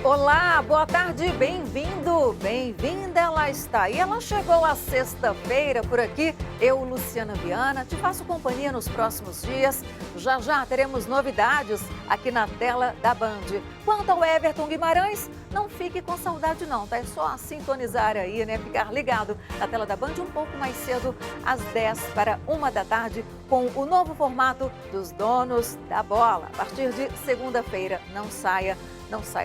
Olá, boa tarde, bem-vindo, bem-vinda, ela está. E ela chegou a sexta-feira por aqui, eu, Luciana Viana, te faço companhia nos próximos dias. Já já teremos novidades aqui na tela da Band. Quanto ao Everton Guimarães, não fique com saudade não, tá? É só sintonizar aí, né? Ficar ligado na tela da Band um pouco mais cedo, às 10 para 1 da tarde, com o novo formato dos Donos da Bola. A partir de segunda-feira, não saia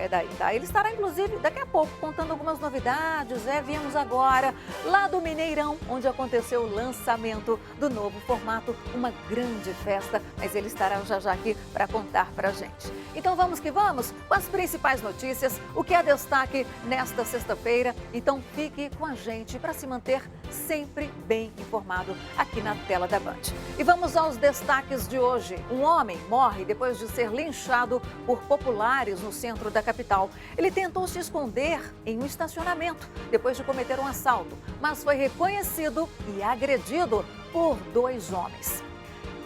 daí, tá? Ele estará, inclusive, daqui a pouco, contando algumas novidades. Viemos agora lá do Mineirão, onde aconteceu o lançamento do novo formato, uma grande festa, mas ele estará já aqui para contar pra gente. Então vamos que vamos com as principais notícias, o que é destaque nesta sexta-feira. Então fique com a gente para se manter sempre bem informado aqui na tela da Band. E vamos aos destaques de hoje. Um homem morre depois de ser linchado por populares no centro da capital. Ele tentou se esconder em um estacionamento depois de cometer um assalto, mas foi reconhecido e agredido por 2 homens.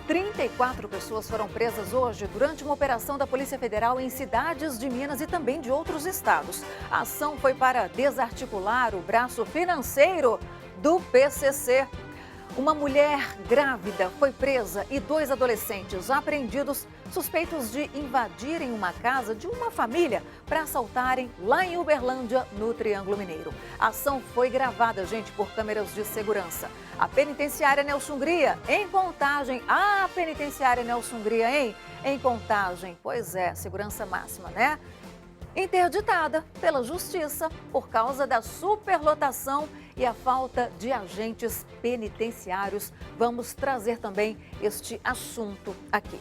34 pessoas foram presas hoje durante uma operação da Polícia Federal em cidades de Minas e também de outros estados. A ação foi para desarticular o braço financeiro do PCC. Uma mulher grávida foi presa e 2 adolescentes apreendidos suspeitos de invadirem uma casa de uma família para assaltarem lá em Uberlândia, no Triângulo Mineiro. A ação foi gravada, gente, por câmeras de segurança. A penitenciária Nelson Hungria, em Contagem. A penitenciária Nelson Hungria, hein? Em Contagem. Pois é, segurança máxima, né? Interditada pela Justiça por causa da superlotação e a falta de agentes penitenciários. Vamos trazer também este assunto aqui.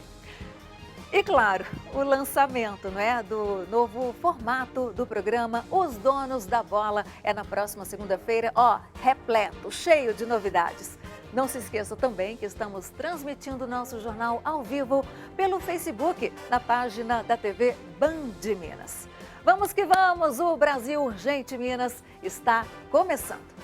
E claro, o lançamento, não é, do novo formato do programa Os Donos da Bola é na próxima segunda-feira, repleto, cheio de novidades. Não se esqueça também que estamos transmitindo nosso jornal ao vivo pelo Facebook, na página da TV Band Minas. Vamos que vamos, o Brasil Urgente Minas está começando.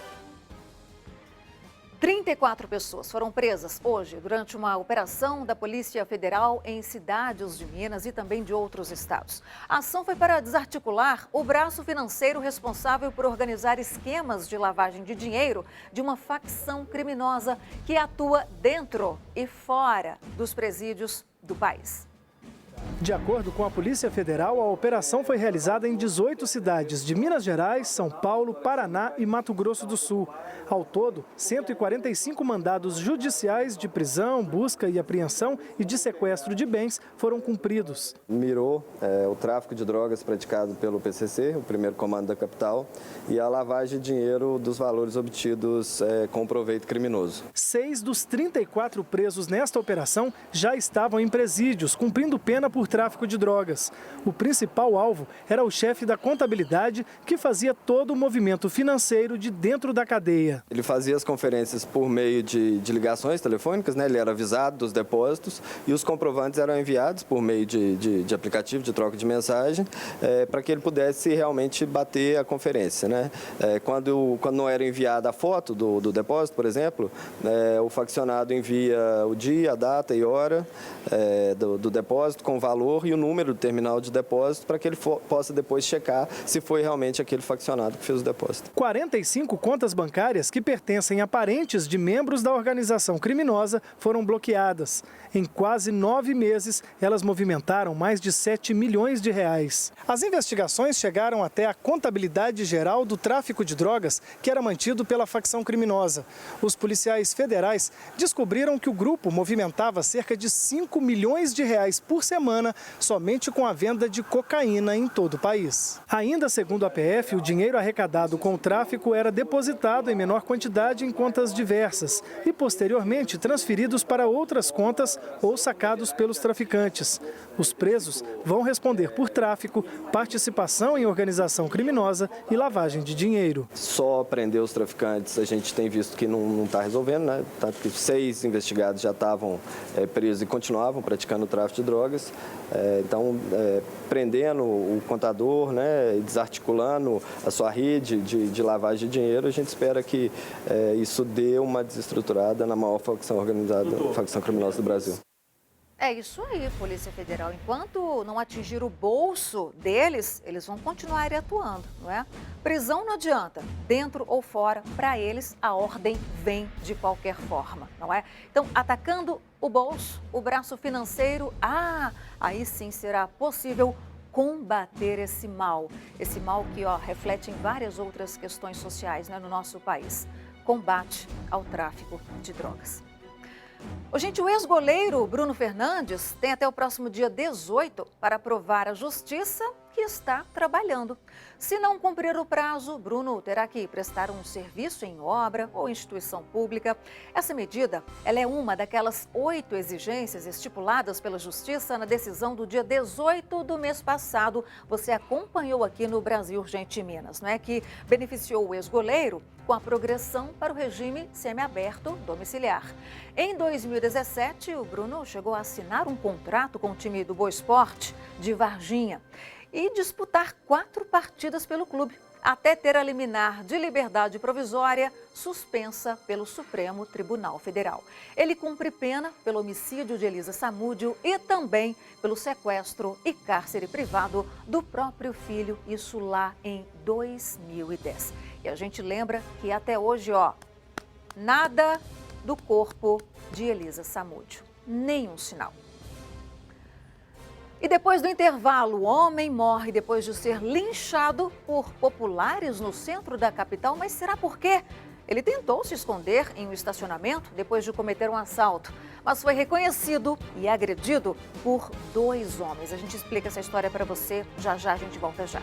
34 pessoas foram presas hoje durante uma operação da Polícia Federal em cidades de Minas e também de outros estados. A ação foi para desarticular o braço financeiro responsável por organizar esquemas de lavagem de dinheiro de uma facção criminosa que atua dentro e fora dos presídios do país. De acordo com a Polícia Federal, a operação foi realizada em 18 cidades de Minas Gerais, São Paulo, Paraná e Mato Grosso do Sul. Ao todo, 145 mandados judiciais de prisão, busca e apreensão e de sequestro de bens foram cumpridos. Mirou o tráfico de drogas praticado pelo PCC, o primeiro comando da capital, e a lavagem de dinheiro dos valores obtidos com proveito criminoso. 6 dos 34 presos nesta operação já estavam em presídios, cumprindo pena por tráfico de drogas. O principal alvo era o chefe da contabilidade, que fazia todo o movimento financeiro de dentro da cadeia. Ele fazia as conferências por meio de ligações telefônicas, né? Ele era avisado dos depósitos e os comprovantes eram enviados por meio de aplicativo de troca de mensagem para que ele pudesse realmente bater a conferência, né? Quando não era enviada a foto do depósito, por exemplo, o faccionado envia o dia, a data e hora do depósito com o valor e o número do terminal de depósito para que ele possa depois checar se foi realmente aquele faccionado que fez o depósito. 45 contas bancárias que pertencem a parentes de membros da organização criminosa foram bloqueadas. Em quase 9 meses, elas movimentaram mais de 7 milhões de reais. As investigações chegaram até a contabilidade geral do tráfico de drogas, que era mantido pela facção criminosa. Os policiais federais descobriram que o grupo movimentava cerca de 5 milhões de reais por semana somente com a venda de cocaína em todo o país. Ainda segundo a PF, o dinheiro arrecadado com o tráfico era depositado em menor quantidade em contas diversas e posteriormente transferidos para outras contas ou sacados pelos traficantes. Os presos vão responder por tráfico, participação em organização criminosa e lavagem de dinheiro. Só prender os traficantes a gente tem visto que não está resolvendo, né? Tanto que 6 investigados já estavam presos e continuavam praticando o tráfico de drogas. Então, prendendo o contador, né, desarticulando a sua rede de lavagem de dinheiro, a gente espera que isso dê uma desestruturada na maior facção organizada, facção criminosa do Brasil. É isso aí, Polícia Federal. Enquanto não atingir o bolso deles, eles vão continuar atuando, não é? Prisão não adianta, dentro ou fora, para eles a ordem vem de qualquer forma, não é? Então, atacando o bolso, o braço financeiro, aí sim será possível combater esse mal que reflete em várias outras questões sociais, né, no nosso país. Combate ao tráfico de drogas. Gente, o ex-goleiro Bruno Fernandes tem até o próximo dia 18 para provar à justiça que está trabalhando. Se não cumprir o prazo, Bruno terá que prestar um serviço em obra ou instituição pública. Essa medida, ela é uma daquelas 8 exigências estipuladas pela Justiça na decisão do dia 18 do mês passado. Você acompanhou aqui no Brasil Urgente em Minas, não é? Que beneficiou o ex-goleiro com a progressão para o regime semiaberto domiciliar. Em 2017, o Bruno chegou a assinar um contrato com o time do Boa Esporte de Varginha e disputar 4 partidas pelo clube, até ter a liminar de liberdade provisória suspensa pelo Supremo Tribunal Federal. Ele cumpre pena pelo homicídio de Elisa Samúdio e também pelo sequestro e cárcere privado do próprio filho, isso lá em 2010. E a gente lembra que até hoje, nada do corpo de Elisa Samúdio, nenhum sinal. E depois do intervalo, o homem morre depois de ser linchado por populares no centro da capital. Mas será por quê? Ele tentou se esconder em um estacionamento depois de cometer um assalto, mas foi reconhecido e agredido por 2 homens. A gente explica essa história para você, já a gente volta já.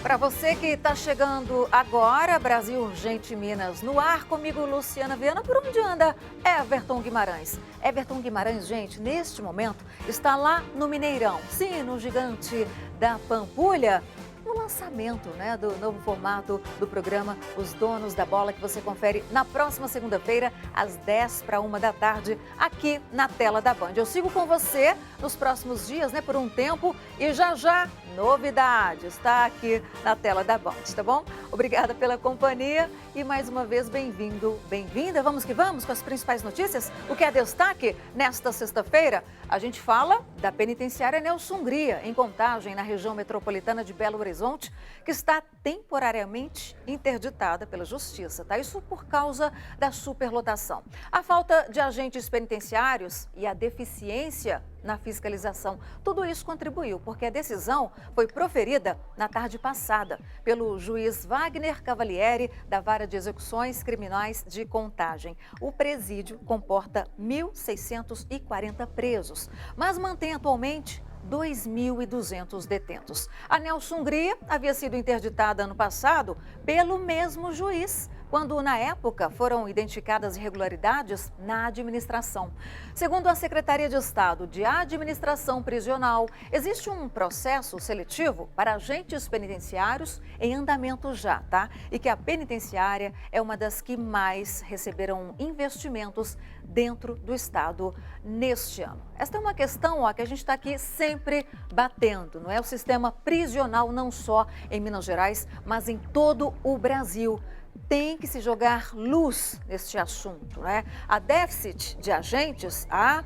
Para você que está chegando agora, Brasil Urgente Minas no ar, comigo Luciana Viana. Por onde anda Everton Guimarães? Everton Guimarães, gente, neste momento está lá no Mineirão, sim, no Gigante da Pampulha, no lançamento, né, do novo formato do programa Os Donos da Bola, que você confere na próxima segunda-feira, às 10:50, aqui na tela da Band. Eu sigo com você nos próximos dias, né, por um tempo, e já, novidade, está aqui na tela da Band, tá bom? Obrigada pela companhia e mais uma vez bem-vindo, bem-vinda. Vamos que vamos com as principais notícias. O que é destaque nesta sexta-feira? A gente fala da penitenciária Nelson Hungria, em Contagem, na região metropolitana de Belo Horizonte, que está temporariamente interditada pela Justiça, tá? Isso por causa da superlotação. A falta de agentes penitenciários e a deficiência na fiscalização. Tudo isso contribuiu, porque a decisão foi proferida na tarde passada pelo juiz Wagner Cavalieri, da Vara de Execuções Criminais de Contagem. O presídio comporta 1.640 presos, mas mantém atualmente 2.200 detentos. A Nelson Hungria havia sido interditada ano passado pelo mesmo juiz, quando, na época, foram identificadas irregularidades na administração. Segundo a Secretaria de Estado de Administração Prisional, existe um processo seletivo para agentes penitenciários em andamento já, tá? E que a penitenciária é uma das que mais receberam investimentos dentro do Estado neste ano. Esta é uma questão que a gente está aqui sempre batendo, não é? O sistema prisional, não só em Minas Gerais, mas em todo o Brasil. Tem que se jogar luz neste assunto, né? Há déficit de agentes, há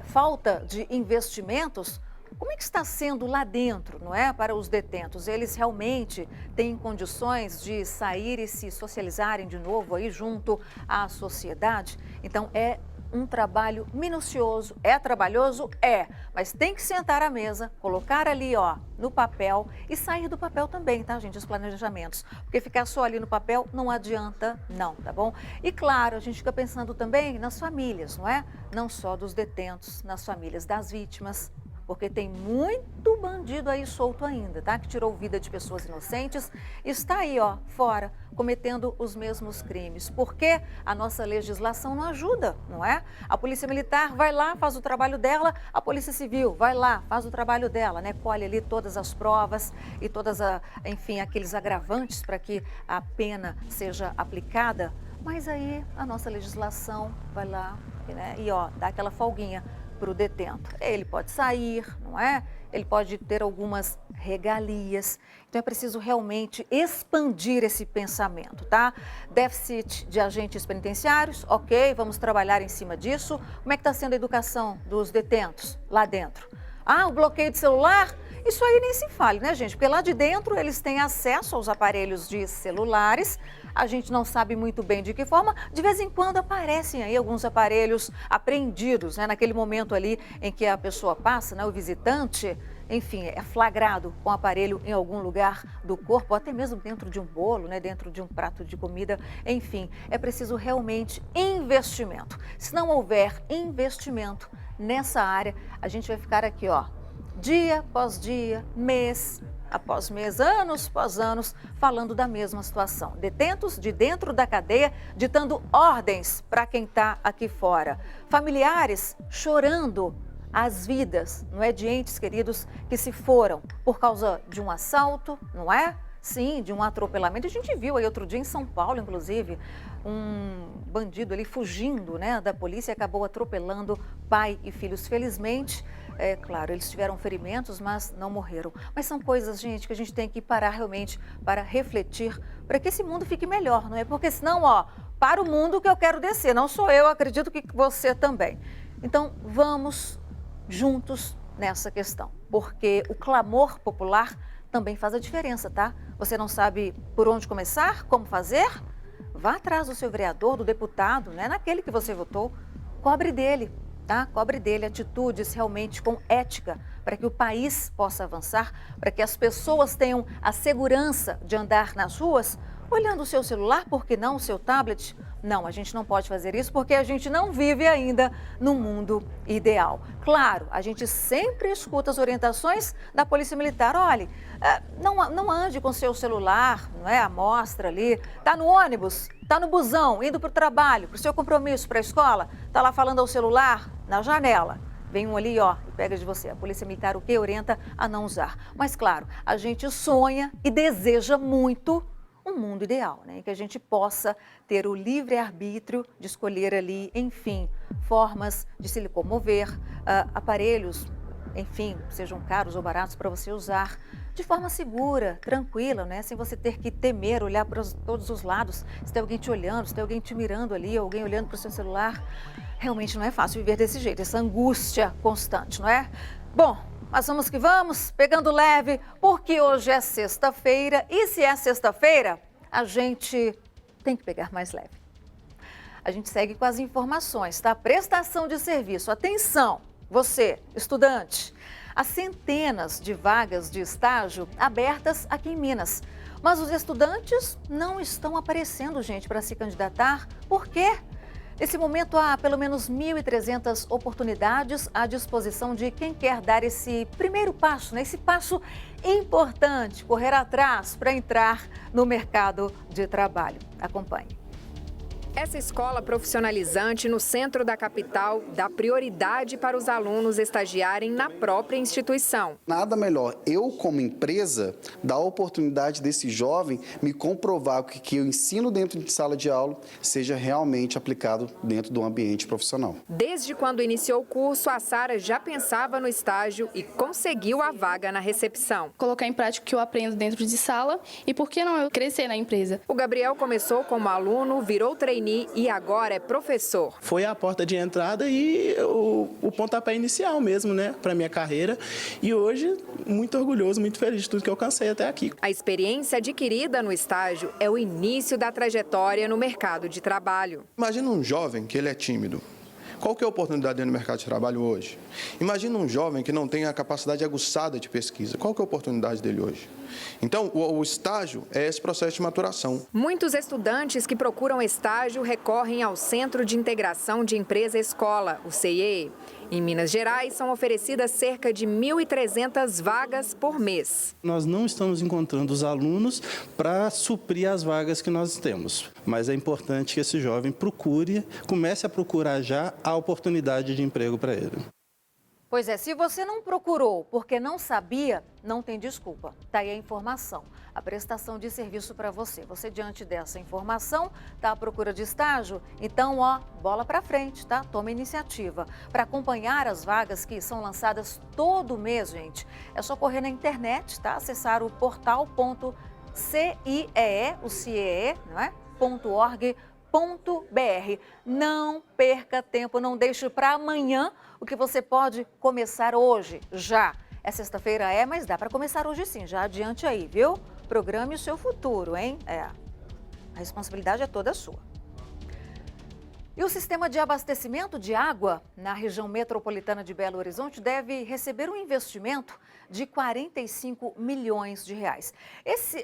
falta de investimentos. Como é que está sendo lá dentro, não é, para os detentos? Eles realmente têm condições de sair e se socializarem de novo aí junto à sociedade? Então, é um trabalho minucioso. É trabalhoso? É, mas tem que sentar à mesa, colocar ali, no papel e sair do papel também, tá, gente, os planejamentos. Porque ficar só ali no papel não adianta, não, tá bom? E claro, a gente fica pensando também nas famílias, não é? Não só dos detentos, nas famílias das vítimas, porque tem muito bandido aí solto ainda, tá? Que tirou vida de pessoas inocentes e está aí, fora, cometendo os mesmos crimes. Porque a nossa legislação não ajuda, não é? A Polícia Militar vai lá, faz o trabalho dela, a Polícia Civil vai lá, faz o trabalho dela, né? Colhe ali todas as provas e enfim, aqueles agravantes para que a pena seja aplicada. Mas aí a nossa legislação vai lá, né? E dá aquela folguinha para o detento. Ele pode sair, não é? ele pode ter algumas regalias. Então é preciso realmente expandir esse pensamento, tá? Déficit de agentes penitenciários, ok, vamos trabalhar em cima disso. Como é que está sendo a educação dos detentos lá dentro? Ah, o bloqueio de celular? Isso aí nem se fale, né, gente? Porque lá de dentro eles têm acesso aos aparelhos de celulares. A gente não sabe muito bem de que forma. De vez em quando aparecem aí alguns aparelhos apreendidos, né? Naquele momento ali em que a pessoa passa, né? O visitante, enfim, é flagrado com o aparelho em algum lugar do corpo, ou até mesmo dentro de um bolo, né? Dentro de um prato de comida. Enfim, é preciso realmente investimento. Se não houver investimento nessa área, a gente vai ficar aqui, ó, dia após dia, mês após mês, anos após anos, falando da mesma situação. Detentos de dentro da cadeia, ditando ordens para quem está aqui fora. Familiares chorando as vidas, não é, de entes queridos que se foram por causa de um assalto, não é? Sim, de um atropelamento. A gente viu aí outro dia em São Paulo, inclusive, um bandido ali fugindo, né, da polícia e acabou atropelando pai e filhos. Felizmente, é claro, eles tiveram ferimentos, mas não morreram. Mas são coisas, gente, que a gente tem que parar realmente para refletir, para que esse mundo fique melhor, não é? Porque senão, ó, para o mundo que eu quero descer. Não sou eu, acredito que você também. Então, vamos juntos nessa questão, porque o clamor popular também faz a diferença, tá? Você não sabe por onde começar, como fazer? Vá atrás do seu vereador, do deputado, né? Naquele que você votou, cobre dele, tá? Cobre dele atitudes realmente com ética, para que o país possa avançar, para que as pessoas tenham a segurança de andar nas ruas, olhando o seu celular, por que não o seu tablet? Não, a gente não pode fazer isso porque a gente não vive ainda no mundo ideal. Claro, a gente sempre escuta as orientações da Polícia Militar. Olha, não ande com seu celular, não é? A mostra ali. Está no ônibus, está no busão, indo para o trabalho, para o seu compromisso, para a escola, está lá falando ao celular na janela. Vem um ali, ó, e pega de você. A Polícia Militar o que orienta a não usar. Mas claro, a gente sonha e deseja muito um mundo ideal, né? Em que a gente possa ter o livre-arbítrio de escolher ali, enfim, formas de se locomover, aparelhos, enfim, sejam caros ou baratos para você usar de forma segura, tranquila, né? Sem você ter que temer, olhar para todos os lados, se tem alguém te olhando, se tem alguém te mirando ali, alguém olhando para o seu celular. Realmente não é fácil viver desse jeito, essa angústia constante, não é? Bom, mas vamos que vamos, pegando leve, porque hoje é sexta-feira e se é sexta-feira, a gente tem que pegar mais leve. A gente segue com as informações, tá? Prestação de serviço. Atenção, você, estudante. Há centenas de vagas de estágio abertas aqui em Minas. Mas os estudantes não estão aparecendo, gente, para se candidatar. Por quê? Nesse momento, há pelo menos 1.300 oportunidades à disposição de quem quer dar esse primeiro passo, né? Esse passo importante, correr atrás para entrar no mercado de trabalho. Acompanhe. Essa escola profissionalizante no centro da capital dá prioridade para os alunos estagiarem na própria instituição. Nada melhor eu, como empresa, dar a oportunidade desse jovem me comprovar que o que eu ensino dentro de sala de aula seja realmente aplicado dentro do ambiente profissional. Desde quando iniciou o curso, a Sara já pensava no estágio e conseguiu a vaga na recepção. Colocar em prática o que eu aprendo dentro de sala e, por que não, eu crescer na empresa. O Gabriel começou como aluno, virou trainee e agora é professor. Foi a porta de entrada e o pontapé inicial mesmo, né, para minha carreira. E hoje, muito orgulhoso, muito feliz de tudo que eu alcancei até aqui. A experiência adquirida no estágio é o início da trajetória no mercado de trabalho. Imagina um jovem que ele é tímido. Qual que é a oportunidade dele no mercado de trabalho hoje? Imagina um jovem que não tem a capacidade aguçada de pesquisa. Qual que é a oportunidade dele hoje? Então, o estágio é esse processo de maturação. Muitos estudantes que procuram estágio recorrem ao Centro de Integração de Empresa-Escola, o CIE. Em Minas Gerais, são oferecidas cerca de 1.300 vagas por mês. Nós não estamos encontrando os alunos para suprir as vagas que nós temos. Mas é importante que esse jovem comece a procurar já a oportunidade de emprego para ele. Pois é, se você não procurou porque não sabia, não tem desculpa. Tá aí a informação, a prestação de serviço para você. Você, diante dessa informação, está à procura de estágio? Então, bola para frente, tá? Toma iniciativa. Para acompanhar as vagas que são lançadas todo mês, gente, é só correr na internet, tá? Acessar o portal.ciee, o CIEE, não é? .org.br. Não perca tempo, não deixe para amanhã o que você pode começar hoje, já. É sexta-feira, mas dá para começar hoje sim, já adiante aí, viu? Programe o seu futuro, hein? A responsabilidade é toda sua. E o sistema de abastecimento de água na região metropolitana de Belo Horizonte deve receber um investimento de 45 milhões de reais.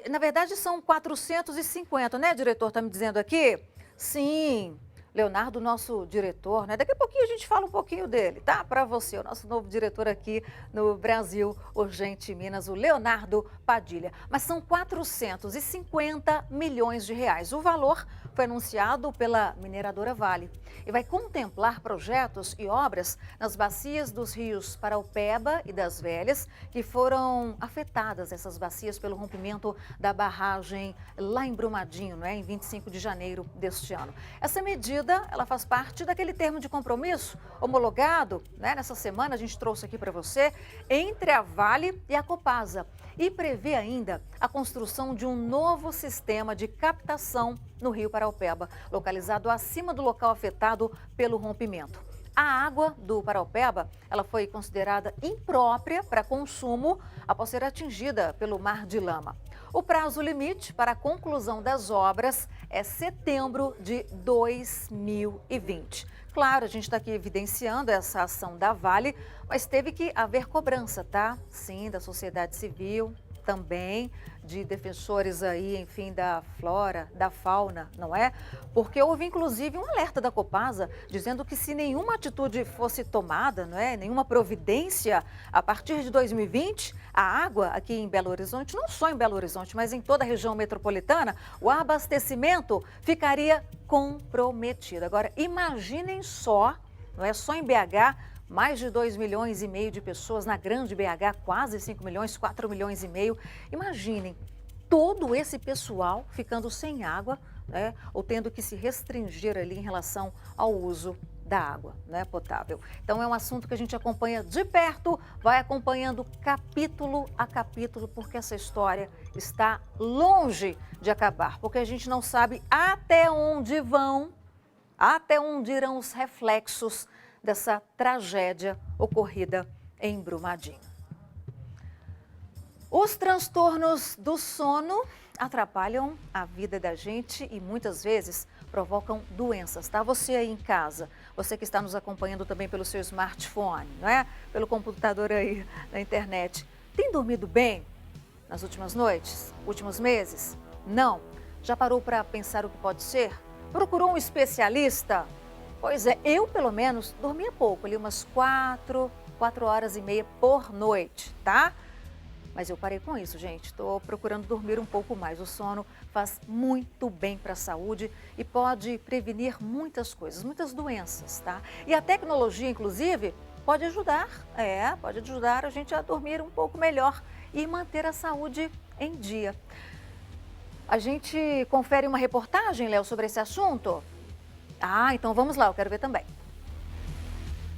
Na verdade, são 450, né, diretor? Está me dizendo aqui? Sim. Leonardo, nosso diretor, né? Daqui a pouquinho a gente fala um pouquinho dele, tá? Para você, o nosso novo diretor aqui no Brasil Urgente Minas, o Leonardo Padilha. Mas são 450 milhões de reais. O valor foi anunciado pela mineradora Vale e vai contemplar projetos e obras nas bacias dos rios Paraupeba e das Velhas, que foram afetadas, essas bacias, pelo rompimento da barragem lá em Brumadinho, né? Em 25 de janeiro deste ano. Essa medida, ela faz parte daquele termo de compromisso homologado, né? Nessa semana a gente trouxe aqui para você, entre a Vale e a Copasa, e prevê ainda a construção de um novo sistema de captação no rio Paraupeba, localizado acima do local afetado pelo rompimento. A água do Paraupeba, ela foi considerada imprópria para consumo após ser atingida pelo mar de lama. O prazo limite para a conclusão das obras é setembro de 2020. Claro, a gente está aqui evidenciando essa ação da Vale, mas teve que haver cobrança, tá? Sim, da sociedade civil, também de defensores aí, enfim, da flora, da fauna, não é? Porque houve inclusive um alerta da Copasa dizendo que se nenhuma atitude fosse tomada, não é? Nenhuma providência, a partir de 2020, a água aqui em Belo Horizonte, não só em Belo Horizonte, mas em toda a região metropolitana, o abastecimento ficaria comprometido. Agora, imaginem só, não é só em BH, mais de 2,5 milhões de pessoas, na grande BH, quase 5 milhões, 4,5 milhões. Imaginem todo esse pessoal ficando sem água, né, ou tendo que se restringir ali em relação ao uso da água, né, potável. Então é um assunto que a gente acompanha de perto, vai acompanhando capítulo a capítulo, porque essa história está longe de acabar, porque a gente não sabe até onde irão os reflexos dessa tragédia ocorrida em Brumadinho. Os transtornos do sono atrapalham a vida da gente e muitas vezes provocam doenças, tá? Você aí em casa, você que está nos acompanhando também pelo seu smartphone, não é? Pelo computador aí na internet, tem dormido bem nas últimas noites, últimos meses? Não? Já parou para pensar o que pode ser? Procurou um especialista? Pois é, eu pelo menos dormia pouco, ali umas 4 horas e meia por noite, tá? Mas eu parei com isso, gente. Estou procurando dormir um pouco mais. O sono faz muito bem para a saúde e pode prevenir muitas coisas, muitas doenças, tá? E a tecnologia, inclusive, pode ajudar a gente a dormir um pouco melhor e manter a saúde em dia. A gente confere uma reportagem, Léo, sobre esse assunto? Então vamos lá, eu quero ver também.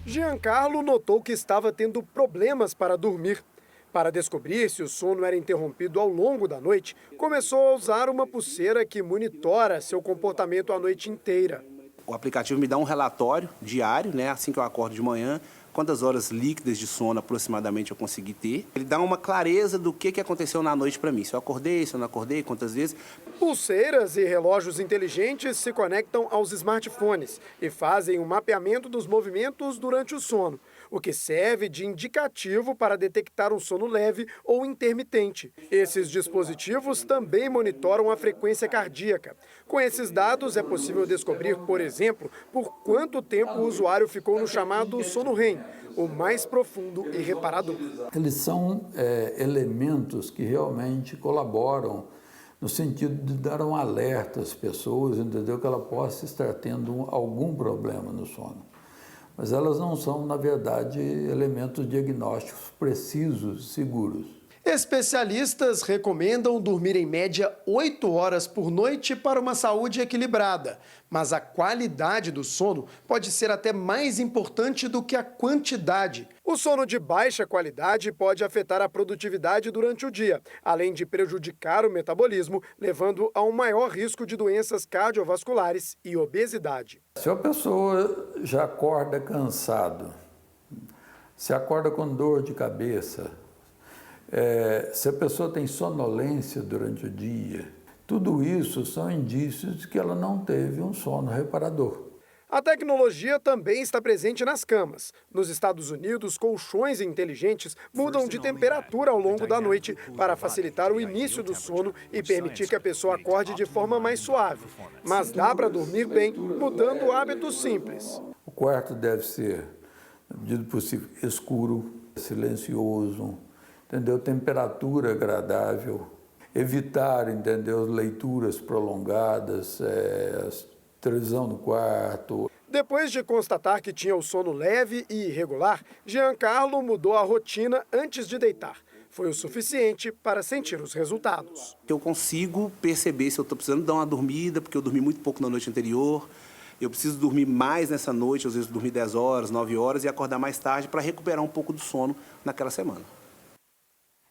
Giancarlo notou que estava tendo problemas para dormir. Para descobrir se o sono era interrompido ao longo da noite, começou a usar uma pulseira que monitora seu comportamento a noite inteira. O aplicativo me dá um relatório diário, né, assim que eu acordo de manhã, quantas horas líquidas de sono aproximadamente eu consegui ter. Ele dá uma clareza do que aconteceu na noite para mim, se eu acordei, se eu não acordei, quantas vezes. Pulseiras e relógios inteligentes se conectam aos smartphones e fazem um mapeamento dos movimentos durante o sono, o que serve de indicativo para detectar um sono leve ou intermitente. Esses dispositivos também monitoram a frequência cardíaca. Com esses dados, é possível descobrir, por exemplo, por quanto tempo o usuário ficou no chamado sono REM, o mais profundo e reparador. Eles são elementos que realmente colaboram no sentido de dar um alerta às pessoas, entendeu? Que ela possa estar tendo algum problema no sono. mas elas não são, na verdade, elementos diagnósticos precisos e seguros. Especialistas recomendam dormir em média 8 horas por noite para uma saúde equilibrada, mas a qualidade do sono pode ser até mais importante do que a quantidade. O sono de baixa qualidade pode afetar a produtividade durante o dia, além de prejudicar o metabolismo, levando a um maior risco de doenças cardiovasculares e obesidade. Se a pessoa já acorda cansado, se acorda com dor de cabeça, se a pessoa tem sonolência durante o dia, tudo isso são indícios de que ela não teve um sono reparador. A tecnologia também está presente nas camas. Nos Estados Unidos, colchões inteligentes mudam de temperatura ao longo da noite para facilitar o início do sono e permitir que a pessoa acorde de forma mais suave. Mas dá para dormir bem mudando hábitos simples. O quarto deve ser, na medida do possível, escuro, silencioso, entendeu? Temperatura agradável, evitar, entendeu? Leituras prolongadas, televisão no quarto. Depois de constatar que tinha o sono leve e irregular, Giancarlo mudou a rotina antes de deitar. Foi o suficiente para sentir os resultados. Eu consigo perceber se eu estou precisando dar uma dormida, porque eu dormi muito pouco na noite anterior. Eu preciso dormir mais nessa noite, às vezes dormir 10 horas, 9 horas e acordar mais tarde para recuperar um pouco do sono naquela semana.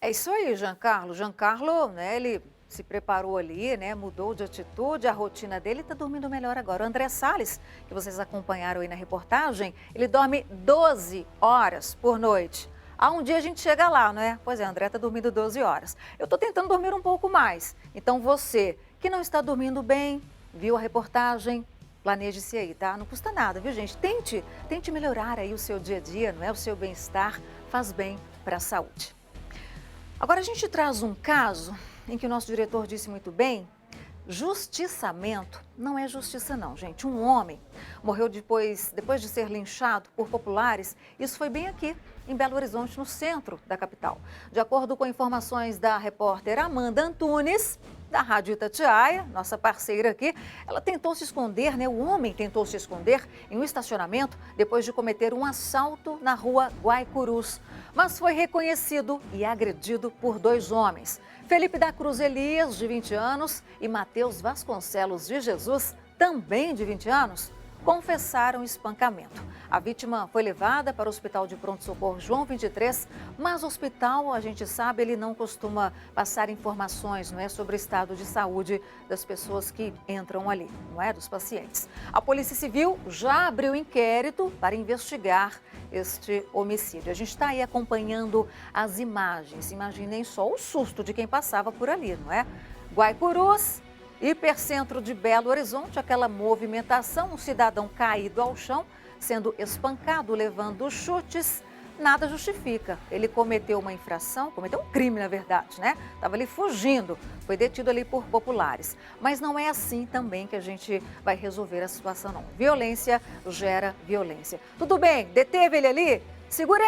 É isso aí, Giancarlo. Giancarlo, né, ele se preparou ali, né, mudou de atitude, a rotina dele está dormindo melhor agora. O André Salles, que vocês acompanharam aí na reportagem, ele dorme 12 horas por noite. Há um dia a gente chega lá, não é? Pois é, André está dormindo 12 horas. Eu estou tentando dormir um pouco mais. Então você que não está dormindo bem, viu a reportagem, planeje-se aí, tá? Não custa nada, viu, gente? Tente melhorar aí o seu dia a dia, não é? O seu bem-estar faz bem para a saúde. Agora a gente traz um caso em que o nosso diretor disse muito bem, justiçamento não é justiça não, gente. Um homem morreu depois de ser linchado por populares, isso foi bem aqui, em Belo Horizonte, no centro da capital. De acordo com informações da repórter Amanda Antunes, da Rádio Itatiaia, nossa parceira aqui, ela tentou se esconder, né? O homem tentou se esconder em um estacionamento depois de cometer um assalto na rua Guaicurus, mas foi reconhecido e agredido por 2 homens. Felipe da Cruz Elias, de 20 anos, e Matheus Vasconcelos de Jesus, também de 20 anos, confessaram o espancamento. A vítima foi levada para o Hospital de Pronto-Socorro João 23, mas o hospital, a gente sabe, ele não costuma passar informações, não é, sobre o estado de saúde das pessoas que entram ali, não é, dos pacientes. A Polícia Civil já abriu inquérito para investigar este homicídio. A gente está aí acompanhando as imagens. Imaginem só o susto de quem passava por ali, não é? Guaicurus, hipercentro de Belo Horizonte, aquela movimentação, um cidadão caído ao chão, sendo espancado, levando chutes, nada justifica. Ele cometeu uma infração, cometeu um crime, na verdade, né? Estava ali fugindo, foi detido ali por populares. Mas não é assim também que a gente vai resolver a situação, não. Violência gera violência. Tudo bem, deteve ele ali? Segura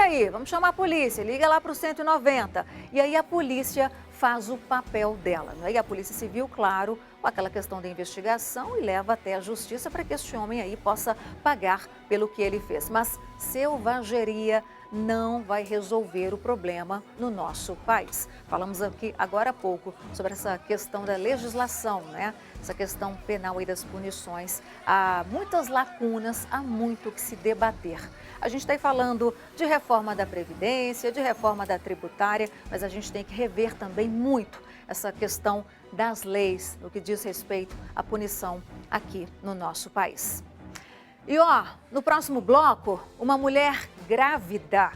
aí, vamos chamar a polícia, liga lá para o 190. E aí a polícia faz o papel dela, né? E a Polícia Civil, claro, com aquela questão da investigação e leva até a justiça para que este homem aí possa pagar pelo que ele fez. Mas selvageria não vai resolver o problema no nosso país. Falamos aqui agora há pouco sobre essa questão da legislação, né? Essa questão penal e das punições. Há muitas lacunas, há muito que se debater. A gente está aí falando de reforma da Previdência, de reforma da tributária, mas a gente tem que rever também muito essa questão das leis no que diz respeito à punição aqui no nosso país. E ó, no próximo bloco, uma mulher grávida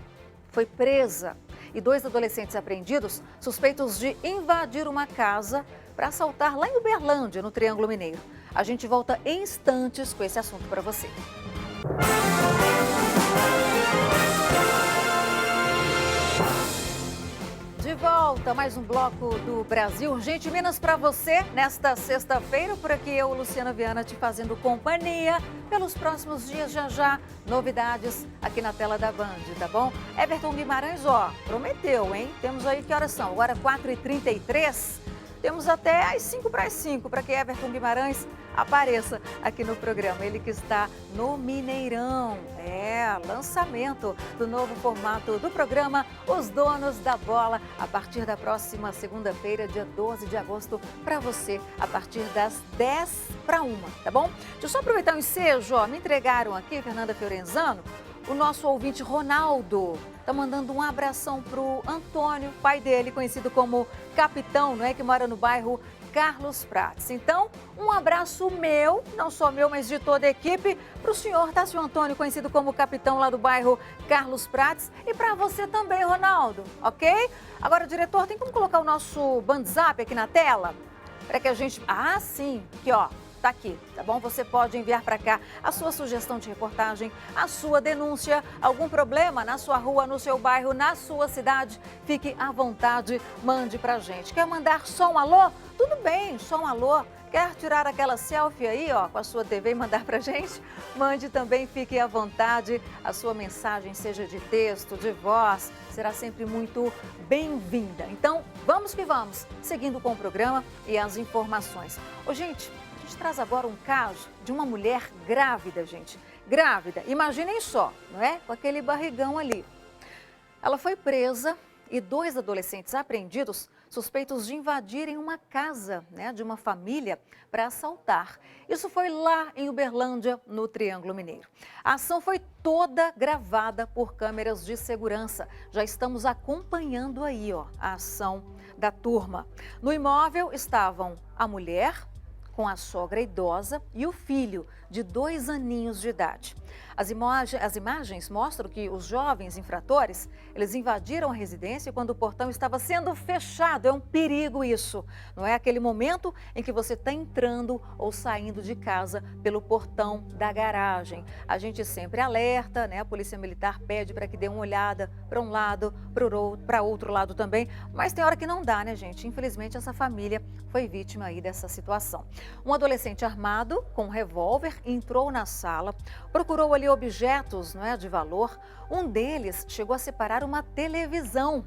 foi presa e 2 adolescentes apreendidos suspeitos de invadir uma casa para assaltar lá em Uberlândia, no Triângulo Mineiro. A gente volta em instantes com esse assunto para você. De volta, mais um bloco do Brasil Urgente Minas para você nesta sexta-feira. Por aqui eu, Luciana Viana, te fazendo companhia pelos próximos dias. Já, novidades aqui na tela da Band, tá bom? Everton Guimarães, ó, prometeu, hein? Temos aí, que horas são? Agora 4h33. Temos até às 5 para as 5 para que Everton Guimarães apareça aqui no programa. Ele que está no Mineirão. Lançamento do novo formato do programa Os Donos da Bola, a partir da próxima segunda-feira, dia 12 de agosto, para você, a partir das 10:50, tá bom? Deixa eu só aproveitar o ensejo, me entregaram aqui, Fernanda Fiorenzano, o nosso ouvinte Ronaldo. Tá mandando um abração pro Antônio, pai dele, conhecido como Capitão, não é? Que mora no bairro Carlos Prates. Então, um abraço meu, não só meu, mas de toda a equipe, para o senhor, tá, senhor Antônio, conhecido como Capitão lá do bairro Carlos Prates, e para você também, Ronaldo, ok? Agora, diretor, tem como colocar o nosso WhatsApp aqui na tela? Para que a gente... Ah, sim, aqui, ó. Tá aqui, tá bom? Você pode enviar para cá a sua sugestão de reportagem, a sua denúncia, algum problema na sua rua, no seu bairro, na sua cidade. Fique à vontade, mande pra gente. Quer mandar só um alô? Tudo bem, só um alô. Quer tirar aquela selfie aí, ó, com a sua TV e mandar pra gente? Mande também, fique à vontade. A sua mensagem, seja de texto, de voz, será sempre muito bem-vinda. Então, vamos que vamos, seguindo com o programa e as informações. Ô, gente, a gente traz agora um caso de uma mulher grávida, gente. Grávida, imaginem só, não é? Com aquele barrigão ali. Ela foi presa e 2 adolescentes apreendidos suspeitos de invadirem uma casa, né, de uma família para assaltar. Isso foi lá em Uberlândia, no Triângulo Mineiro. A ação foi toda gravada por câmeras de segurança. Já estamos acompanhando aí, ó, a ação da turma. No imóvel estavam a mulher com a sogra idosa e o filho de 2 aninhos de idade. As imagens mostram que os jovens infratores, eles invadiram a residência quando o portão estava sendo fechado. É um perigo isso, não é? Aquele momento em que você está entrando ou saindo de casa pelo portão da garagem. A gente sempre alerta, né? A Polícia Militar pede para que dê uma olhada para um lado, para outro lado também, mas tem hora que não dá, né, gente? Infelizmente, essa família foi vítima aí dessa situação. Um adolescente armado com um revólver entrou na sala, procurou ali objetos, não é, de valor. Um deles chegou a separar uma televisão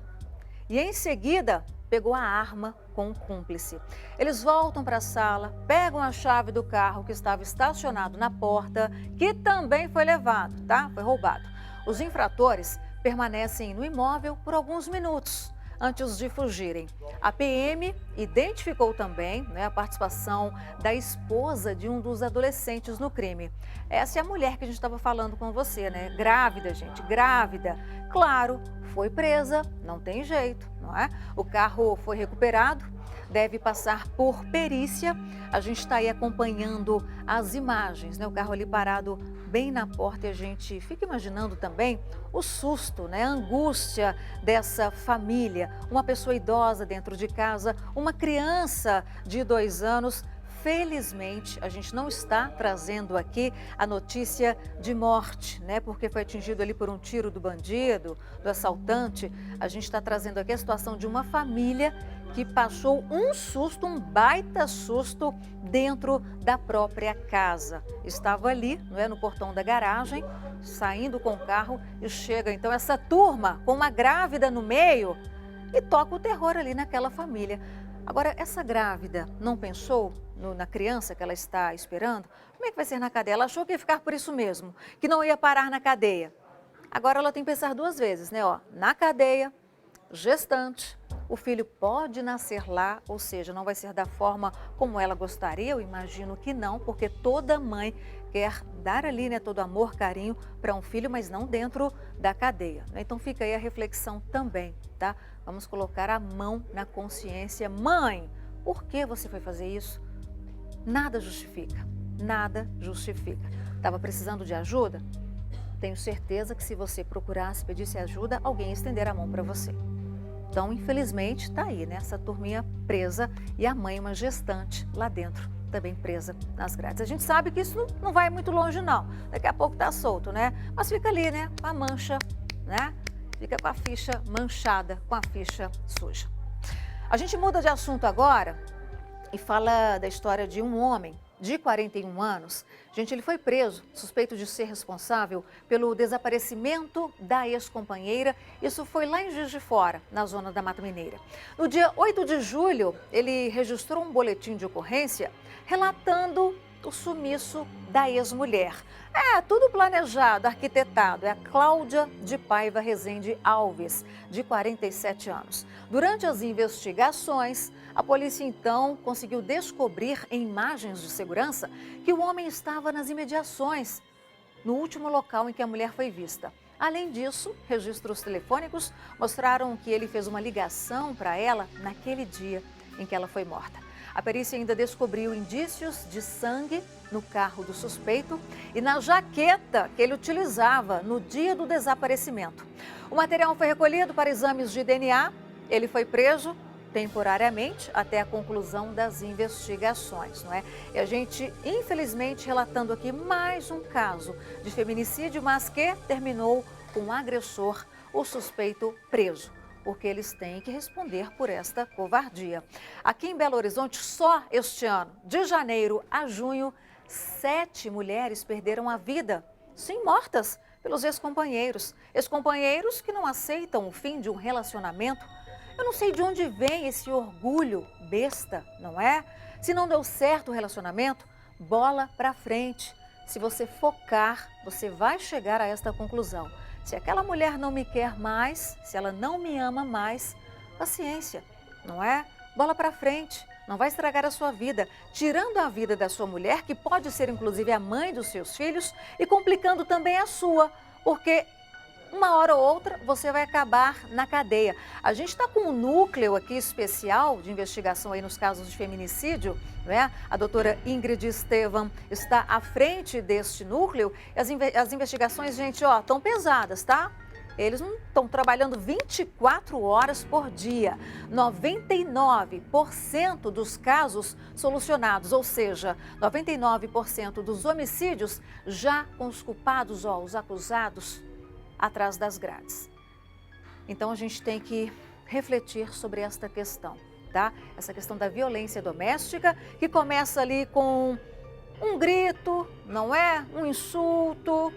e em seguida pegou a arma com o cúmplice. Eles voltam para a sala, pegam a chave do carro que estava estacionado na porta, que também foi levado, tá? Foi roubado. Os infratores permanecem no imóvel por alguns minutos antes de fugirem. A PM identificou também, né, a participação da esposa de um dos adolescentes no crime. Essa é a mulher que a gente estava falando com você, né? Grávida, gente, grávida. Claro, foi presa, não tem jeito, não é? O carro foi recuperado, deve passar por perícia. A gente está aí acompanhando as imagens, né? O carro ali parado bem na porta e a gente fica imaginando também o susto, né? A angústia dessa família. Uma pessoa idosa dentro de casa, uma criança de 2 anos. Felizmente, a gente não está trazendo aqui a notícia de morte, né? Porque foi atingido ali por um tiro do bandido, do assaltante. A gente está trazendo aqui a situação de uma família que passou um susto, um baita susto dentro da própria casa. Estava ali, não é, no portão da garagem, saindo com o carro e chega então essa turma com uma grávida no meio e toca o terror ali naquela família. Agora, essa grávida não pensou na criança que ela está esperando? Como é que vai ser na cadeia? Ela achou que ia ficar por isso mesmo, que não ia parar na cadeia. Agora ela tem que pensar 2 vezes, né? Ó, na cadeia, gestante, o filho pode nascer lá, ou seja, não vai ser da forma como ela gostaria, eu imagino que não, porque toda mãe quer dar ali, né, todo amor, carinho para um filho, mas não dentro da cadeia. Então fica aí a reflexão também, tá? Vamos colocar a mão na consciência. Mãe, por que você foi fazer isso? Nada justifica, nada justifica. Estava precisando de ajuda? Tenho certeza que se você procurasse, pedisse ajuda, alguém ia estender a mão para você. Então, infelizmente, está aí, né? Essa turminha presa e a mãe, uma gestante, lá dentro, também presa nas grades. A gente sabe que isso não vai muito longe, não. Daqui a pouco tá solto, né? Mas fica ali, né? Com a mancha, né? Fica com a ficha manchada, com a ficha suja. A gente muda de assunto agora e fala da história de um homem de 41 anos. Gente, ele foi preso, suspeito de ser responsável pelo desaparecimento da ex-companheira. Isso foi lá em Juiz de Fora, na zona da Mata Mineira. No dia 8 de julho, ele registrou um boletim de ocorrência relatando o sumiço da ex-mulher. É tudo planejado, arquitetado. É a Cláudia de Paiva Rezende Alves, de 47 anos. Durante as investigações, a polícia então conseguiu descobrir em imagens de segurança que o homem estava nas imediações, no último local em que a mulher foi vista. Além disso, registros telefônicos mostraram que ele fez uma ligação para ela naquele dia em que ela foi morta. A perícia ainda descobriu indícios de sangue no carro do suspeito e na jaqueta que ele utilizava no dia do desaparecimento. O material foi recolhido para exames de DNA. Ele foi preso temporariamente até a conclusão das investigações, não é? E a gente, infelizmente, relatando aqui mais um caso de feminicídio, mas que terminou com o agressor, o suspeito, preso, porque eles têm que responder por esta covardia. Aqui em Belo Horizonte, só este ano, de janeiro a junho, 7 mulheres perderam a vida, sim, mortas pelos ex-companheiros. Ex-companheiros que não aceitam o fim de um relacionamento. Eu não sei de onde vem esse orgulho besta, não é? Se não deu certo o relacionamento, bola pra frente. Se você focar, você vai chegar a esta conclusão. Se aquela mulher não me quer mais, se ela não me ama mais, paciência, não é? Bola pra frente, não vai estragar a sua vida, tirando a vida da sua mulher, que pode ser inclusive a mãe dos seus filhos, e complicando também a sua, porque uma hora ou outra você vai acabar na cadeia. A gente está com um núcleo aqui especial de investigação aí nos casos de feminicídio, né? A doutora Ingrid Estevam está à frente deste núcleo. As investigações, gente, ó, estão pesadas, tá? Eles não estão trabalhando 24 horas por dia. 99% dos casos solucionados, ou seja, 99% dos homicídios já com os culpados, ó, os acusados, atrás das grades. Então a gente tem que refletir sobre esta questão, tá? Essa questão da violência doméstica, que começa ali com um grito, não é? Um insulto,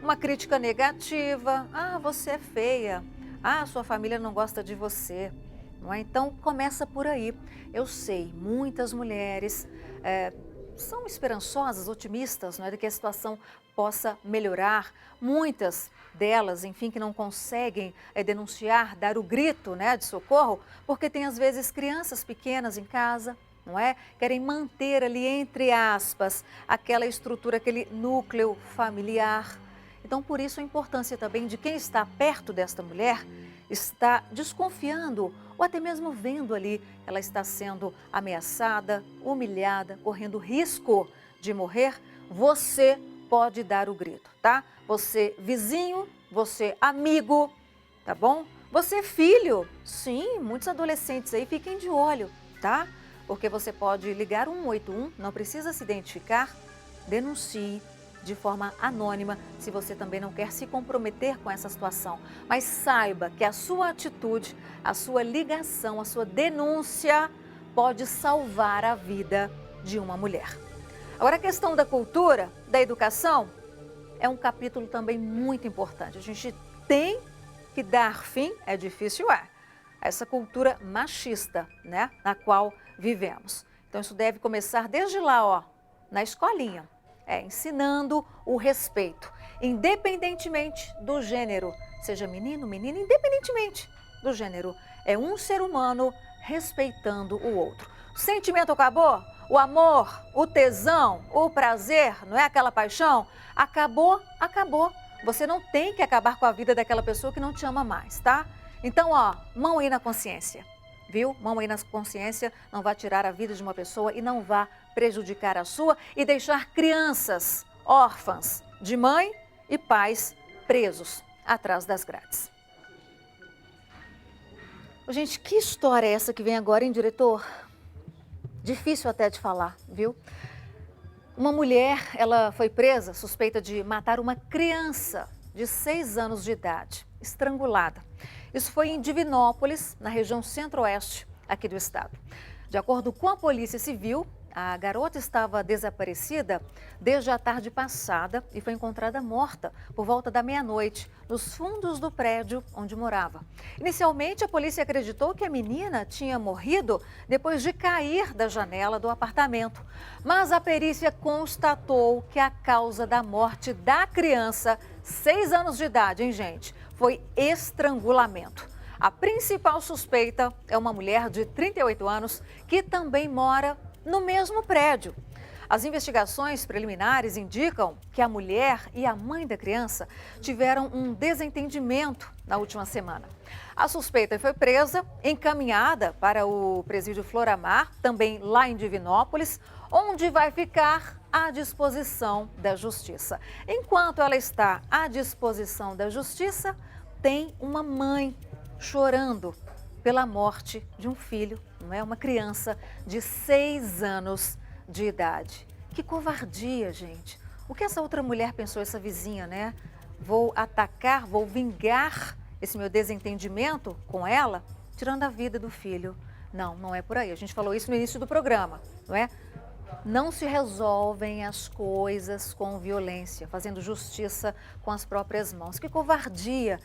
uma crítica negativa. Ah, você é feia. Ah, sua família não gosta de você. Não é? Então começa por aí. Eu sei, muitas mulheres são esperançosas, otimistas, não é? De que a situação possa melhorar. Muitas delas, enfim, que não conseguem denunciar, dar o grito, né, de socorro, porque tem às vezes crianças pequenas em casa, não é? Querem manter ali, entre aspas, aquela estrutura, aquele núcleo familiar. Então, por isso a importância também de quem está perto desta mulher, está desconfiando ou até mesmo vendo ali, ela está sendo ameaçada, humilhada, correndo risco de morrer, você pode dar o grito, tá? Você vizinho, você amigo, tá bom? Você filho, sim, muitos adolescentes aí, fiquem de olho, tá? Porque você pode ligar 181, não precisa se identificar, denuncie de forma anônima, se você também não quer se comprometer com essa situação. Mas saiba que a sua atitude, a sua ligação, a sua denúncia pode salvar a vida de uma mulher. Agora, a questão da cultura, da educação, é um capítulo também muito importante. A gente tem que dar fim, é difícil, a essa cultura machista, né, na qual vivemos. Então, isso deve começar desde lá, ó, na escolinha, ensinando o respeito, independentemente do gênero, seja menino, menina, independentemente do gênero. É um ser humano respeitando o outro. O sentimento acabou? O amor, o tesão, o prazer, não é aquela paixão? Acabou, acabou. Você não tem que acabar com a vida daquela pessoa que não te ama mais, tá? Então, ó, mão aí na consciência, viu? Mão aí na consciência, não vá tirar a vida de uma pessoa e não vá prejudicar a sua e deixar crianças órfãs de mãe e pais presos atrás das grades. Gente, que história é essa que vem agora, hein, diretor? Difícil até de falar, viu? Uma mulher, ela foi presa, suspeita de matar uma criança de 6 anos de idade, estrangulada. Isso foi em Divinópolis, na região centro-oeste aqui do estado. De acordo com a Polícia Civil, A garota estava desaparecida desde a tarde passada e foi encontrada morta por volta da meia-noite, nos fundos do prédio onde morava. Inicialmente, a polícia acreditou que a menina tinha morrido depois de cair da janela do apartamento. Mas a perícia constatou que a causa da morte da criança, 6 anos de idade, hein, gente, foi estrangulamento. A principal suspeita é uma mulher de 38 anos que também mora no mesmo prédio. As investigações preliminares indicam que a mulher e a mãe da criança tiveram um desentendimento na última semana. A suspeita foi presa, encaminhada para o presídio Floramar, também lá em Divinópolis, onde vai ficar à disposição da Justiça. Enquanto ela está à disposição da Justiça, tem uma mãe chorando pela morte de um filho, não é? Uma criança de 6 anos de idade. Que covardia, gente. O que essa outra mulher pensou, essa vizinha, né? Vou atacar, vou vingar esse meu desentendimento com ela, tirando a vida do filho. Não, não é por aí. A gente falou isso no início do programa, não é? Não se resolvem as coisas com violência, fazendo justiça com as próprias mãos. Que covardia.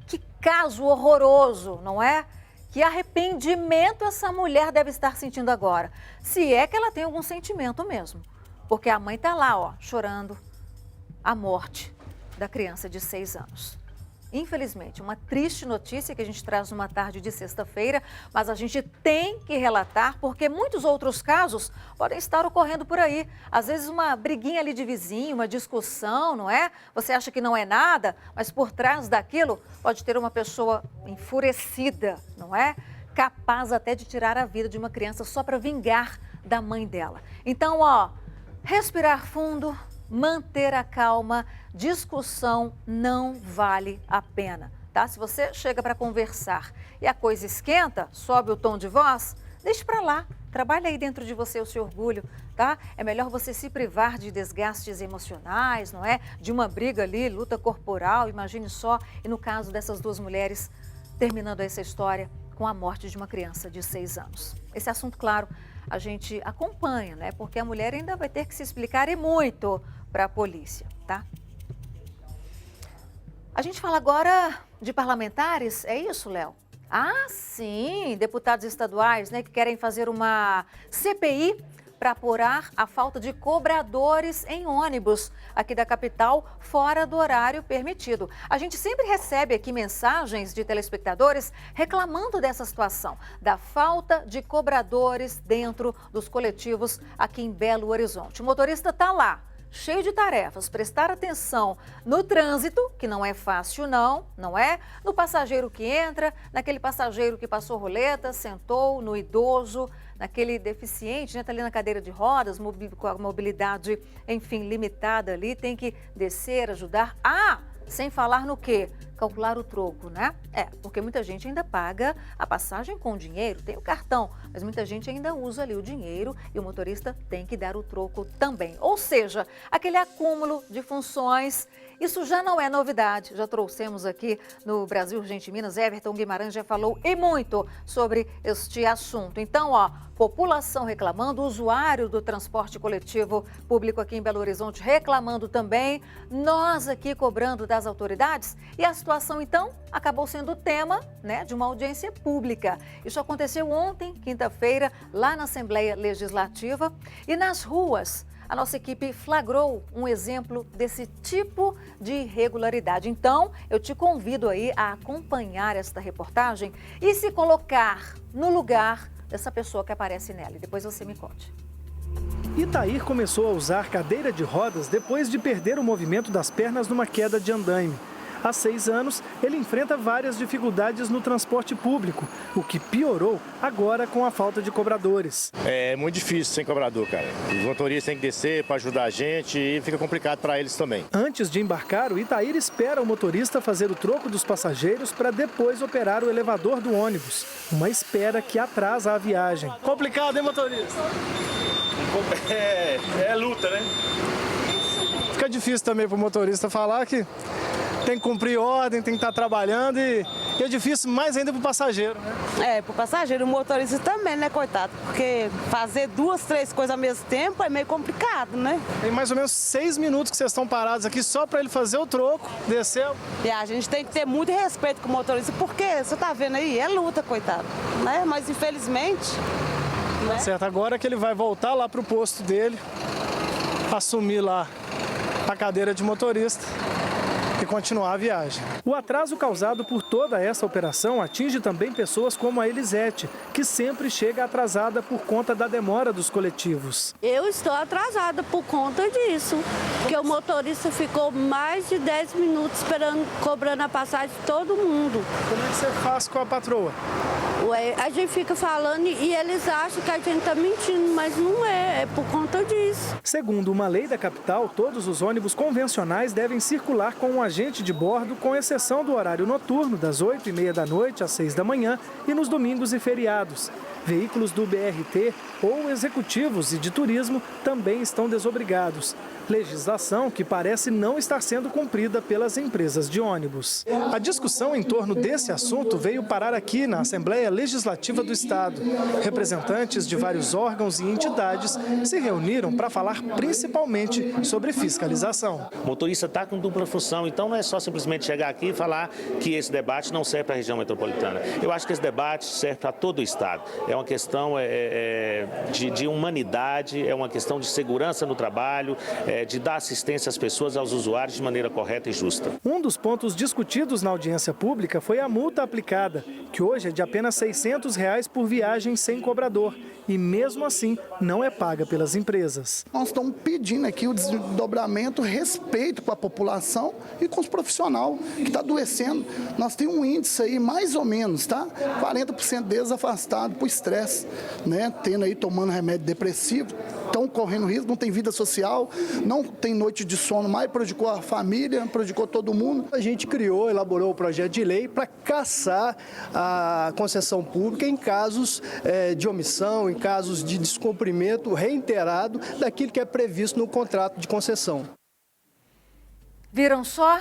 Que caso horroroso, não é? Que arrependimento essa mulher deve estar sentindo agora. Se é que ela tem algum sentimento mesmo. Porque a mãe está lá, ó, chorando a morte da criança de 6 anos. Infelizmente, uma triste notícia que a gente traz numa tarde de sexta-feira, mas a gente tem que relatar porque muitos outros casos podem estar ocorrendo por aí. Às vezes uma briguinha ali de vizinho, uma discussão, não é? Você acha que não é nada, mas por trás daquilo pode ter uma pessoa enfurecida, não é? Capaz até de tirar a vida de uma criança só para vingar da mãe dela. Então, ó, respirar fundo, manter a calma, discussão não vale a pena, tá? Se você chega para conversar e a coisa esquenta, sobe o tom de voz, deixe para lá, trabalhe aí dentro de você o seu orgulho, tá? É melhor você se privar de desgastes emocionais, não é? De uma briga ali, luta corporal, imagine só, e no caso dessas duas mulheres, terminando essa história com a morte de uma criança de 6 anos. Esse assunto, claro, a gente acompanha, né? Porque a mulher ainda vai ter que se explicar e muito para a polícia, tá? A gente fala agora de parlamentares, é isso, Léo? Ah, sim, deputados estaduais, né, que querem fazer uma CPI para apurar a falta de cobradores em ônibus aqui da capital, fora do horário permitido. A gente sempre recebe aqui mensagens de telespectadores reclamando dessa situação, da falta de cobradores dentro dos coletivos aqui em Belo Horizonte. O motorista está lá, cheio de tarefas, prestar atenção no trânsito, que não é fácil não é? No passageiro que entra, naquele passageiro que passou roleta, sentou, no idoso, naquele deficiente, né? Tá ali na cadeira de rodas, com a mobilidade, enfim, limitada ali, tem que descer, ajudar. Ah, sem falar no quê? Calcular o troco, né? Porque muita gente ainda paga a passagem com dinheiro, tem o cartão, mas muita gente ainda usa ali o dinheiro e o motorista tem que dar o troco também. Ou seja, aquele acúmulo de funções, isso já não é novidade. Já trouxemos aqui no Brasil Urgente Minas, Everton Guimarães já falou e muito sobre este assunto. Então, ó, população reclamando, usuário do transporte coletivo público aqui em Belo Horizonte reclamando também, nós aqui cobrando das autoridades e a situação, então, acabou sendo tema, né, de uma audiência pública. Isso aconteceu ontem, quinta-feira, lá na Assembleia Legislativa e nas ruas. A nossa equipe flagrou um exemplo desse tipo de irregularidade. Então, eu te convido aí a acompanhar esta reportagem e se colocar no lugar dessa pessoa que aparece nela. E depois você me conte. Itair começou a usar cadeira de rodas depois de perder o movimento das pernas numa queda de andaime. Há 6 anos, ele enfrenta várias dificuldades no transporte público, o que piorou agora com a falta de cobradores. É muito difícil sem cobrador, cara. Os motoristas têm que descer para ajudar a gente e fica complicado para eles também. Antes de embarcar, o Itair espera o motorista fazer o troco dos passageiros para depois operar o elevador do ônibus. Uma espera que atrasa a viagem. Complicado, hein, motorista? É luta, né? Fica difícil também para o motorista falar que tem que cumprir ordem, tem que estar trabalhando e E é difícil mais ainda para o passageiro, né? É, para o passageiro, o motorista também, né, coitado? Porque fazer 2, 3 coisas ao mesmo tempo é meio complicado, né? Tem mais ou menos 6 minutos que vocês estão parados aqui só para ele fazer o troco, descer. E a gente tem que ter muito respeito com o motorista, porque você tá vendo aí, é luta, coitado, né? Mas infelizmente... Né? Certo, agora que ele vai voltar lá para o posto dele, assumir lá a cadeira de motorista e continuar a viagem. O atraso causado por toda essa operação atinge também pessoas como a Elisete, que sempre chega atrasada por conta da demora dos coletivos. Eu estou atrasada por conta disso, porque o motorista ficou mais de 10 minutos esperando, cobrando a passagem de todo mundo. Como é que você faz com a patroa? Ué, a gente fica falando e eles acham que a gente está mentindo, mas não é por conta disso. Segundo uma lei da capital, todos os ônibus convencionais devem circular com um agente de bordo, com exceção do horário noturno, das 8h30 da noite às 6 da manhã e nos domingos e feriados. Veículos do BRT ou executivos e de turismo também estão desobrigados. Legislação que parece não estar sendo cumprida pelas empresas de ônibus. A discussão em torno desse assunto veio parar aqui na Assembleia Legislativa do Estado. Representantes de vários órgãos e entidades se reuniram para falar principalmente sobre fiscalização. O motorista está com dupla função, então não é só simplesmente chegar aqui e falar que esse debate não serve para a região metropolitana. Eu acho que esse debate serve para todo o Estado. É uma questão de humanidade, é uma questão de segurança no trabalho, de dar assistência às pessoas, aos usuários de maneira correta e justa. Um dos pontos discutidos na audiência pública foi a multa aplicada, que hoje é de apenas R$ 600 por viagem sem cobrador. E mesmo assim, não é paga pelas empresas. Nós estamos pedindo aqui o desdobramento, respeito com a população e com os profissionais que estão adoecendo. Nós temos um índice aí, mais ou menos, tá? 40% deles afastados por estresse, né? Tendo aí, tomando remédio depressivo, estão correndo risco, não tem vida social, não tem noite de sono mais, prejudicou a família, prejudicou todo mundo. A gente elaborou o projeto de lei para cassar a concessão pública em casos de omissão, em casos de descumprimento reiterado daquilo que é previsto no contrato de concessão. Viram só?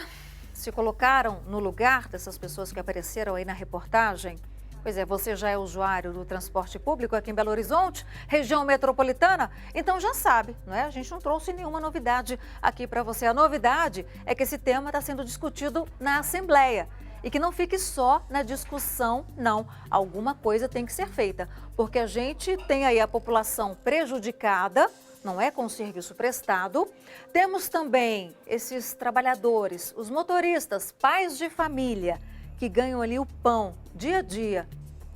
Se colocaram no lugar dessas pessoas que apareceram aí na reportagem? Pois é, você já é usuário do transporte público aqui em Belo Horizonte, região metropolitana? Então já sabe, não é? A gente não trouxe nenhuma novidade aqui para você. A novidade é que esse tema está sendo discutido na Assembleia. E que não fique só na discussão, não. Alguma coisa tem que ser feita, porque a gente tem aí a população prejudicada, não é, com o serviço prestado. Temos também esses trabalhadores, os motoristas, pais de família, que ganham ali o pão dia a dia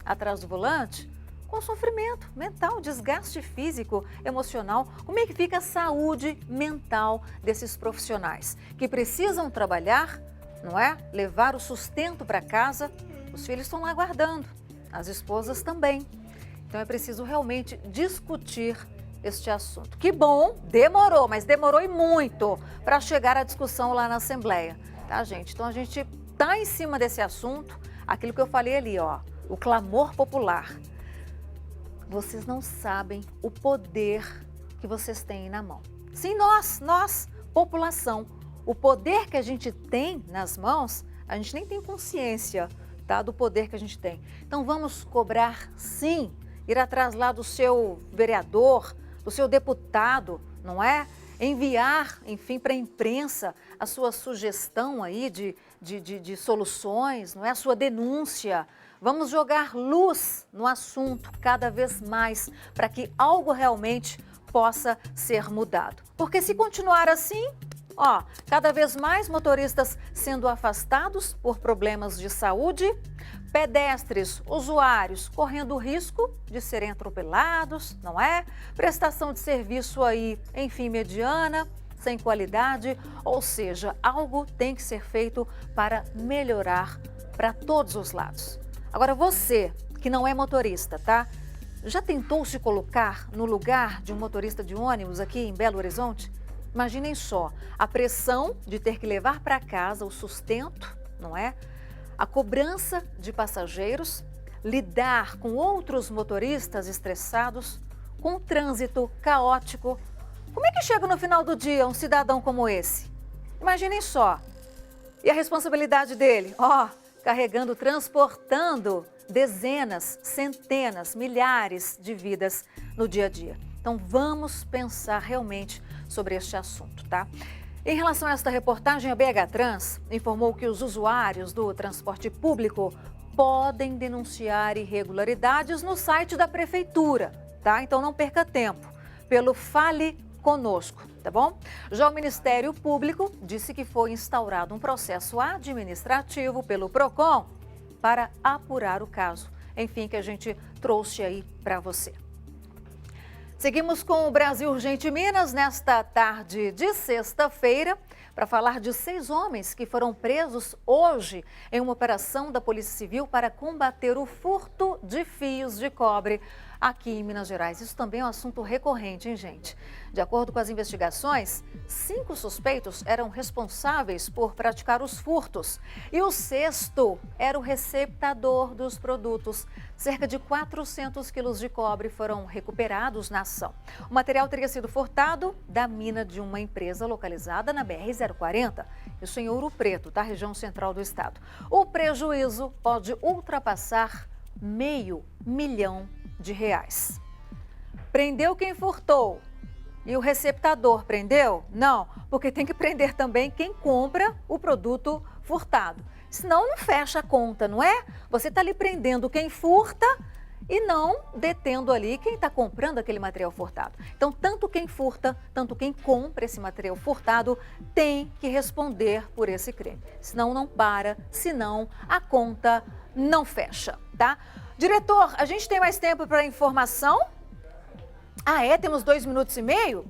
atrás do volante, com sofrimento mental, desgaste físico, emocional. Como é que fica a saúde mental desses profissionais que precisam trabalhar, não é? Levar o sustento para casa, os filhos estão lá aguardando, as esposas também. Então é preciso realmente discutir este assunto. Que bom, demorou, mas demorou e muito para chegar à discussão lá na Assembleia, tá, gente? Então a gente está em cima desse assunto, aquilo que eu falei ali, ó, o clamor popular. Vocês não sabem o poder que vocês têm na mão. Sim, nós, população, o poder que a gente tem nas mãos, a gente nem tem consciência, tá, do poder que a gente tem. Então vamos cobrar, sim, ir atrás lá do seu vereador, do seu deputado, não é? Enviar, enfim, para a imprensa a sua sugestão aí de soluções, não é? A sua denúncia. Vamos jogar luz no assunto cada vez mais para que algo realmente possa ser mudado. Porque se continuar assim, ó, cada vez mais motoristas sendo afastados por problemas de saúde, pedestres, usuários correndo o risco de serem atropelados, não é? Prestação de serviço aí, enfim, mediana, sem qualidade, ou seja, algo tem que ser feito para melhorar para todos os lados. Agora você, que não é motorista, tá? Já tentou se colocar no lugar de um motorista de ônibus aqui em Belo Horizonte? Imaginem só, a pressão de ter que levar para casa o sustento, não é? A cobrança de passageiros, lidar com outros motoristas estressados, com um trânsito caótico. Como é que chega no final do dia um cidadão como esse? Imaginem só. E a responsabilidade dele? Ó, carregando, transportando dezenas, centenas, milhares de vidas no dia a dia. Então vamos pensar realmente sobre este assunto, tá? Em relação a esta reportagem, a BH Trans informou que os usuários do transporte público podem denunciar irregularidades no site da prefeitura, tá? Então não perca tempo, pelo Fale Conosco, tá bom? Já o Ministério Público disse que foi instaurado um processo administrativo pelo PROCON para apurar o caso. Enfim, que a gente trouxe aí para você. Seguimos com o Brasil Urgente Minas nesta tarde de sexta-feira para falar de 6 homens que foram presos hoje em uma operação da Polícia Civil para combater o furto de fios de cobre aqui em Minas Gerais. Isso também é um assunto recorrente, hein, gente? De acordo com as investigações, 5 suspeitos eram responsáveis por praticar os furtos e o 6º era o receptador dos produtos. Cerca de 400 quilos de cobre foram recuperados na ação. O material teria sido furtado da mina de uma empresa localizada na BR-040, isso em Ouro Preto, tá? Região central do estado. O prejuízo pode ultrapassar R$500 milhão. Prendeu quem furtou e o receptador prendeu? Não, porque tem que prender também quem compra o produto furtado. Senão não fecha a conta, não é? Você está ali prendendo quem furta e não detendo ali quem está comprando aquele material furtado. Então, tanto quem furta, tanto quem compra esse material furtado tem que responder por esse crime. Senão não para, senão a conta não fecha, tá? Diretor, a gente tem mais tempo para informação? Ah, é? Temos 2 minutos e meio?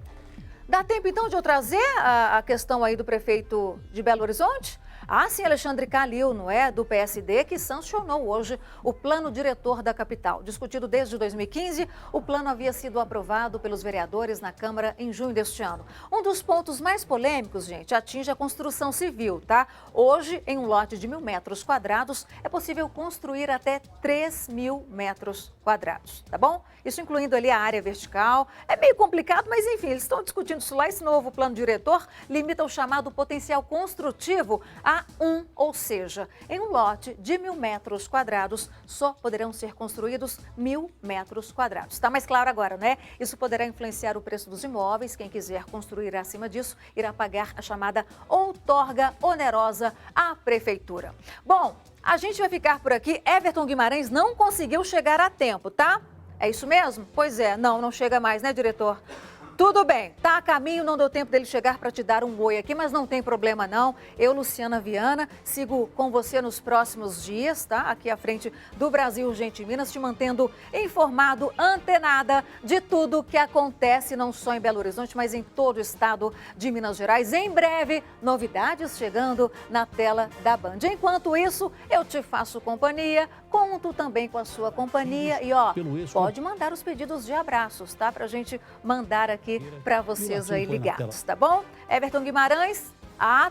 Dá tempo, então, de eu trazer a questão aí do prefeito de Belo Horizonte? Ah, sim, Alexandre Calil, não é? Do PSD, que sancionou hoje o plano diretor da capital. Discutido desde 2015, o plano havia sido aprovado pelos vereadores na Câmara em junho deste ano. Um dos pontos mais polêmicos, gente, atinge a construção civil, tá? Hoje, em um lote de 1.000 metros quadrados, é possível construir até 3.000 metros quadrados, tá bom? Isso incluindo ali a área vertical. É meio complicado, mas enfim, eles estão discutindo isso lá. Esse novo plano diretor limita o chamado potencial construtivo a 1, ou seja, em um lote de 1.000 metros quadrados, só poderão ser construídos 1.000 metros quadrados. Está mais claro agora, né? Isso poderá influenciar o preço dos imóveis. Quem quiser construir acima disso irá pagar a chamada outorga onerosa à prefeitura. Bom, a gente vai ficar por aqui. Everton Guimarães não conseguiu chegar a tempo, tá? É isso mesmo? Pois é, não chega mais, né, diretor? Tudo bem, tá a caminho, não deu tempo dele chegar para te dar um oi aqui, mas não tem problema não. Eu, Luciana Viana, sigo com você nos próximos dias, tá? Aqui à frente do Brasil Urgente Minas, te mantendo informado, antenada de tudo que acontece, não só em Belo Horizonte, mas em todo o estado de Minas Gerais. Em breve, novidades chegando na tela da Band. Enquanto isso, eu te faço companhia, conto também com a sua companhia e, ó, pode mandar os pedidos de abraços, tá? Pra gente mandar aqui para vocês aí ligados, tá bom? Everton Guimarães,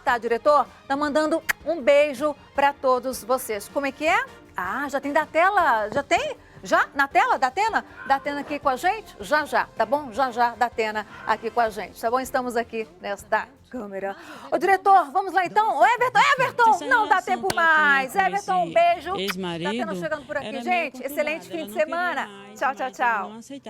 tá, diretor? Tá mandando um beijo para todos vocês. Como é que é? Ah, já tem da tela, já tem? Já? Na tela? Da Atena? Da Atena aqui com a gente? Já, tá bom? Já, da Atena aqui com a gente, tá bom? Estamos aqui nesta câmera. Ô, diretor, vamos lá então? Ô, Everton, não dá tempo mais. Everton, um beijo. Da Atena chegando por aqui, gente. Excelente fim de semana. Tchau.